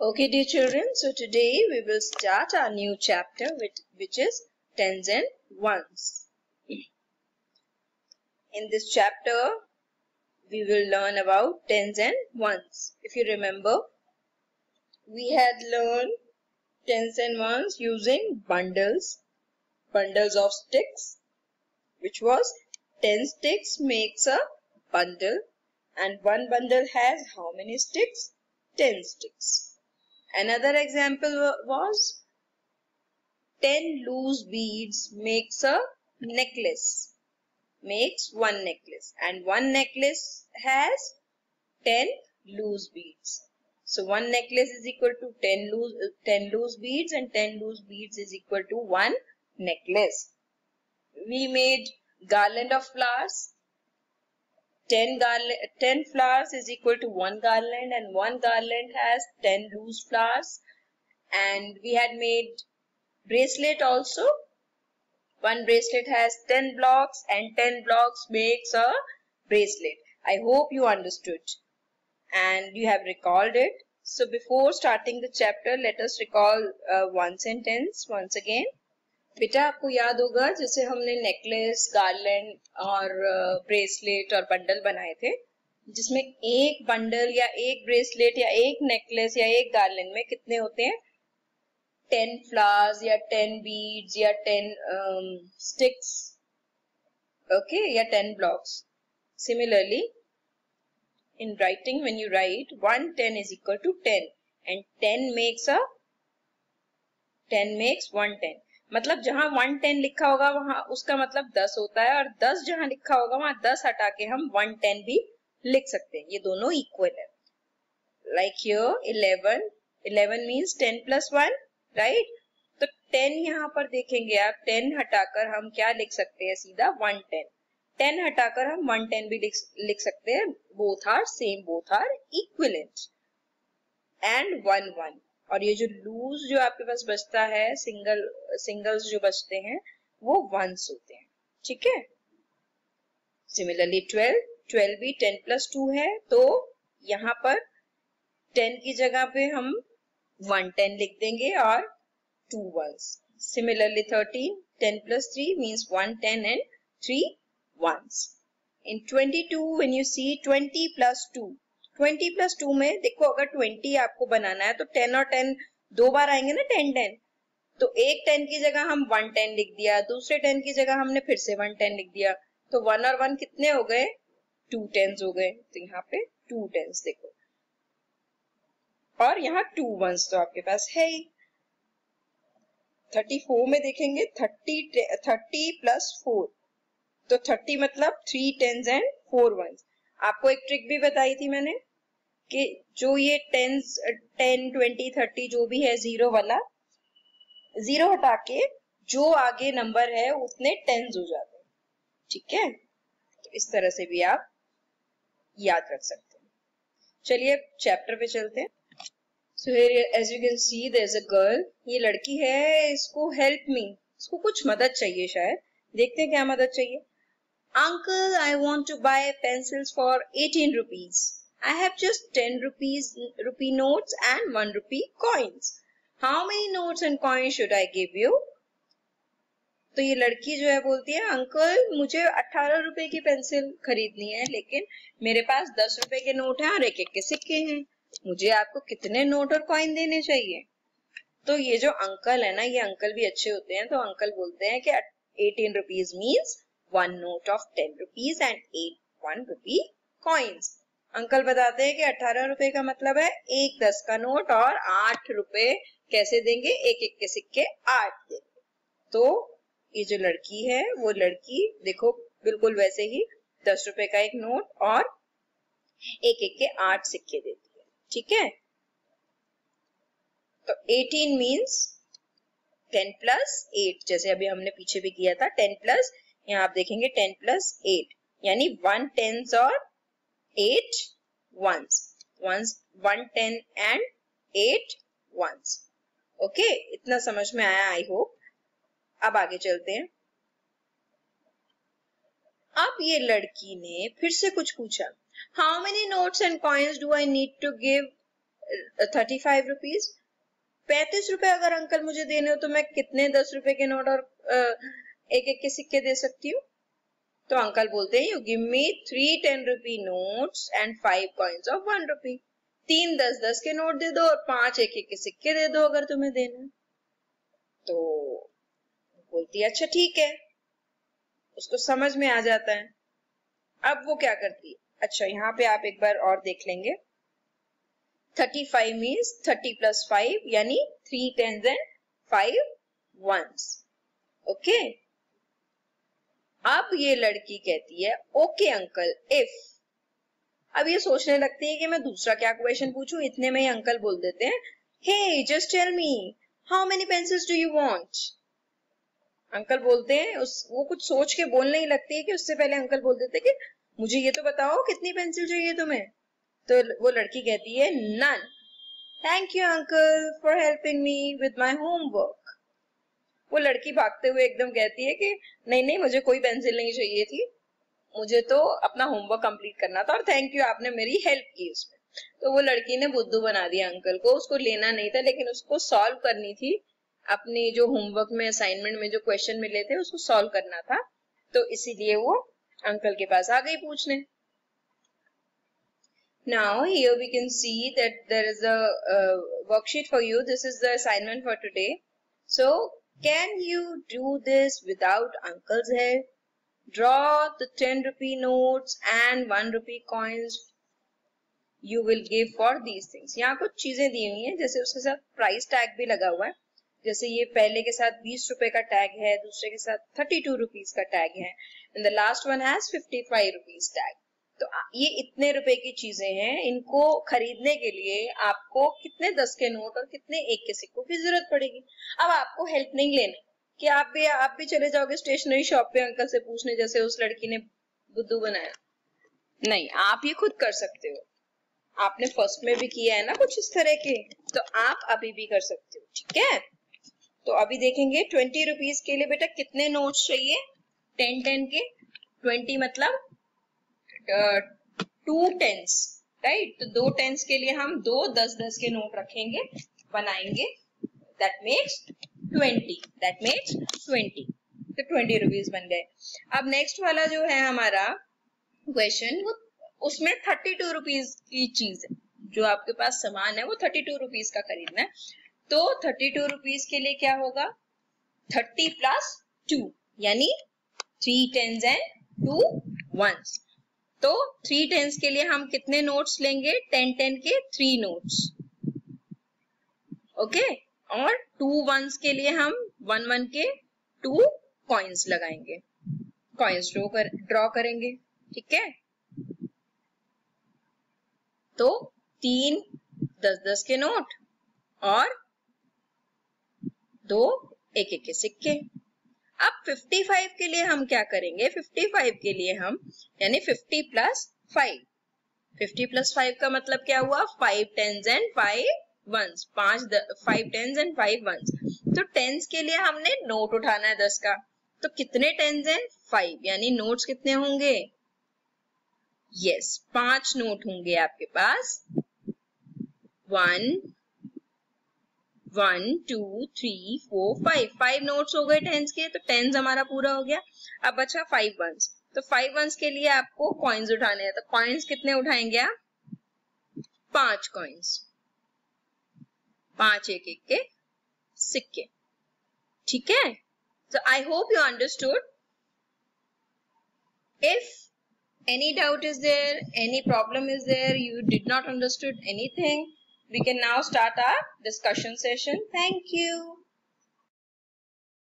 Okay, dear children, so today we will start our new chapter which is tens and ones. In this chapter, we will learn about tens and ones. If you remember, we had learned tens and ones using bundles of sticks, which was 10 sticks makes a bundle, and one bundle has how many sticks? 10 sticks. Another example was 10 loose beads makes a necklace, makes one necklace, and one necklace has 10 loose beads. So one necklace is equal to 10 loose beads, and 10 loose beads is equal to one necklace. We made garland of flowers. 10 flowers is equal to one garland, and one garland has 10 loose flowers. And we had made bracelet also. One bracelet has 10 blocks, and 10 blocks makes a bracelet. I hope you understood and you have recalled it. So before starting the chapter, let us recall ones and tens once again. बेटा आपको याद होगा जैसे हमने necklace, garland और bracelet और bundle बनाए थे, जिसमें एक बंडल या एक ब्रेसलेट या एक नेकलेस या एक गार्लैंड में कितने होते हैं? 10 flowers या 10 beads या 10 sticks, okay, या 10 blocks. Similarly, in writing, when you write 1 10 is equal to 10 and 10 makes 110. मतलब जहां 110 लिखा होगा वहां उसका मतलब 10 होता है, और 10 जहां लिखा होगा वहां 10 हटा के हम 110 भी लिख सकते हैं. ये दोनों इक्वल है. Like here 11 means 10 plus 1, right? तो 10 यहाँ पर देखेंगे आप, 10 हटाकर हम क्या लिख सकते हैं? सीधा 110. 10 हटाकर हम 110 भी लिख सकते हैं. Both are same, both are equivalent. And 1 1. और ये जो लूज जो आपके पास बचता है, सिंगल्स जो बचते हैं वो वंस होते हैं. ठीक है. सिमिलरली 12 भी 10 plus 2 है, तो यहाँ पर 10 की जगह पे हम 110 लिख देंगे और 2 ones. Similarly 13 10 plus 3 means 110 and 3 ones. In 22 when you see 20 plus 2 में देखो, अगर 20 आपको बनाना है तो 10 और 10 दो बार आएंगे ना, 10 10. तो एक 10 की जगह हम 110 लिख दिया, दूसरे 10 की जगह हमने फिर से 110 लिख दिया, तो 1 और 1 कितने हो गए? 2 10s हो गए. तो यहाँ पे 2 10s देखो, और यहाँ 2 ones तो आपके पास है ही. 34 में देखेंगे 30 plus 4, तो 30 मतलब 3 10s and 4 ones. आपको एक ट्रिक भी बताई थी मैंने कि जो ये 10 20 30 जो भी है जीरो वाला, जीरो हटा के जो आगे नंबर है उतने 10s हो जाते हैं. ठीक है. तो इस तरह से भी आप याद रख सकते हैं. चलिए चैप्टर पे चलते हैं. So here as you can see there is a girl. ये लड़की है, इसको help me, इसको कुछ मदद चाहिए शायद. देखते हैं क्या मदद चाहिए. Uncle, I want to buy pencils for 18 rupees. I have just 10 rupee notes and 1 rupee coins. How many notes and coins should I give you? तो ये लड़की जो है बोलती है, अंकल मुझे 18 रुपए की पेंसिल खरीदनी है, लेकिन मेरे पास 10 रुपए के नोट हैं और एक एक के सिक्के हैं. मुझे आपको कितने नोट और कॉइन देने चाहिए? तो ये जो अंकल है ना, ये अंकल भी अच्छे होते हैं. तो अंकल बोलते हैं कि 18 rupees means 1 note of 10 rupees and 1 rupee coins. Uncle बताते हैं कि 18 रुपए का मतलब है एक 10 का नोट, और 8 रुपए कैसे देंगे? एक एक के सिक्के 8 देंगे. तो ये जो लड़की है वो लड़की देखो बिल्कुल वैसे ही 10 रुपए का एक नोट और एक एक के 8 सिक्के देती है. ठीक है. तो 18 मीन्स 10 plus 8, जैसे अभी हमने पीछे भी किया था. 10 plus, यहाँ आप देखेंगे 10 plus 8 यानी 1 10s और 8 ones. 1 10 and 8 ones. ओके, इतना समझ में आया आई होप. अब आगे चलते हैं. अब ये लड़की ने फिर से कुछ पूछा. How many notes and coins do I need to give 35 rupees. 35 रुपए अगर अंकल मुझे देने हो तो मैं कितने 10 रुपए के नोट और एक एक के सिक्के दे सकती हूँ? तो अंकल बोलते हैं, you give me 3 10 rupee notes and 5 coins of 1 रुपी। 3 10 के नोट दे दो और 5 एक एक के सिक्के दे दो अगर तुम्हें देना है। तो बोलती है, अच्छा ठीक है, उसको समझ में आ जाता है। अब वो क्या करती है, अच्छा यहाँ पे आप एक बार और देख लेंगे। 35 मीन्स 30 प्लस 5 यानी 3 10s and 5 1s। ओके, अब ये लड़की कहती है, ओके अंकल इफ। अब ये सोचने लगती है कि मैं दूसरा क्या क्वेश्चन पूछूं, इतने में ही अंकल बोल देते हैं, hey just tell me how many pencils do you want. Uncle बोलते हैं, वो कुछ सोच के बोलने ही लगती है कि उससे पहले अंकल बोल देते कि मुझे ये तो बताओ कितनी पेंसिल चाहिए तुम्हें। तो वो लड़की कहती है, नन। Thank you uncle for helping me with my homework. वो लड़की भागते हुए एकदम कहती है कि नहीं नहीं, मुझे कोई पेंसिल नहीं चाहिए थी, मुझे तो अपना होमवर्क कंप्लीट करना था और थैंक यू, आपने मेरी हेल्प की उसमें। तो वो लड़की ने बुद्धू बना दिया अंकल को, उसको लेना नहीं था लेकिन उसको सॉल्व करनी थी, अपनी जो होमवर्क में असाइनमेंट में जो क्वेश्चन मिले थे उसको सॉल्व करना था, तो इसीलिए वो अंकल के पास आ गई पूछने। Now here we can see that there is a worksheet for you. This is the assignment for today. So can you do this without uncle's help? Draw the 10 rupee notes and 1 rupee coins you will give for these things. यहाँ कुछ चीजें दी हुई हैं, जैसे उसके साथ price tag भी लगा हुआ है। जैसे ये पहले के साथ 20 रुपए का टैग है, दूसरे के साथ 32 रुपीज का टैग है, and the last one has 55 rupees tag. तो ये इतने रुपए की चीजें हैं, इनको खरीदने के लिए आपको कितने 10 के नोट और कितने एक के सिक्कों की जरूरत पड़ेगी। अब आपको हेल्प नहीं लेनी कि आप भी चले जाओगे स्टेशनरी शॉप पे अंकल से पूछने, जैसे उस लड़की ने बुद्धू बनाया। नहीं, आप ये खुद कर सकते हो। आपने फर्स्ट में भी किया है ना कुछ इस तरह के, तो आप अभी भी कर सकते हो, ठीक है। तो अभी देखेंगे 20 रुपीज के लिए बेटा कितने नोट्स चाहिए, 10 के। 20 मतलब 2 10s, राइट। तो 2 10s के लिए हम 2 10 के नोट रखेंगे, बनाएंगे, दैट मेक्स 20, दैट मेक्स 20। तो 20 रुपीज बन गए। अब नेक्स्ट वाला जो है हमारा क्वेश्चन, वो उसमें 32 रुपीज की चीज है, जो आपके पास सामान है वो 32 रुपीज का खरीदना है। तो 32 रुपीज के लिए क्या होगा, 30 प्लस 2 यानी 3 10s and 2 1s। तो 3 10s के लिए हम कितने नोट्स लेंगे, 10 के 3 नोट्स, ओके। और 2 1s के लिए हम 1 1 के 2 कॉइन्स लगाएंगे, कॉइन्स ड्रॉ करेंगे, ठीक है। तो 3 10 के नोट और 2 एक एक के सिक्के। अब 55 के लिए हम क्या करेंगे, 55 के लिए हम यानी 50 प्लस 5। 50 प्लस 5 का मतलब क्या हुआ, 5 10s and 5 1s, 5 10s and 5 1s। तो 10s के लिए हमने नोट उठाना है 10 का, तो कितने 10s and 5 यानी नोट्स कितने होंगे, यस 5 नोट होंगे आपके पास। 1 1 2 3 4 5, 5 नोट्स हो गए 10s के, तो 10s हमारा पूरा हो गया। अब बचा 5 1s, तो 5 1s के लिए आपको कॉइन्स उठाने हैं, तो कॉइन्स कितने उठाएंगे आप, 5 कॉइन्स, 5 एक एक के सिक्के, ठीक है। So I hope you understood. If any doubt is there, any problem is there, you did not understood anything, we can now start our discussion session. Thank you.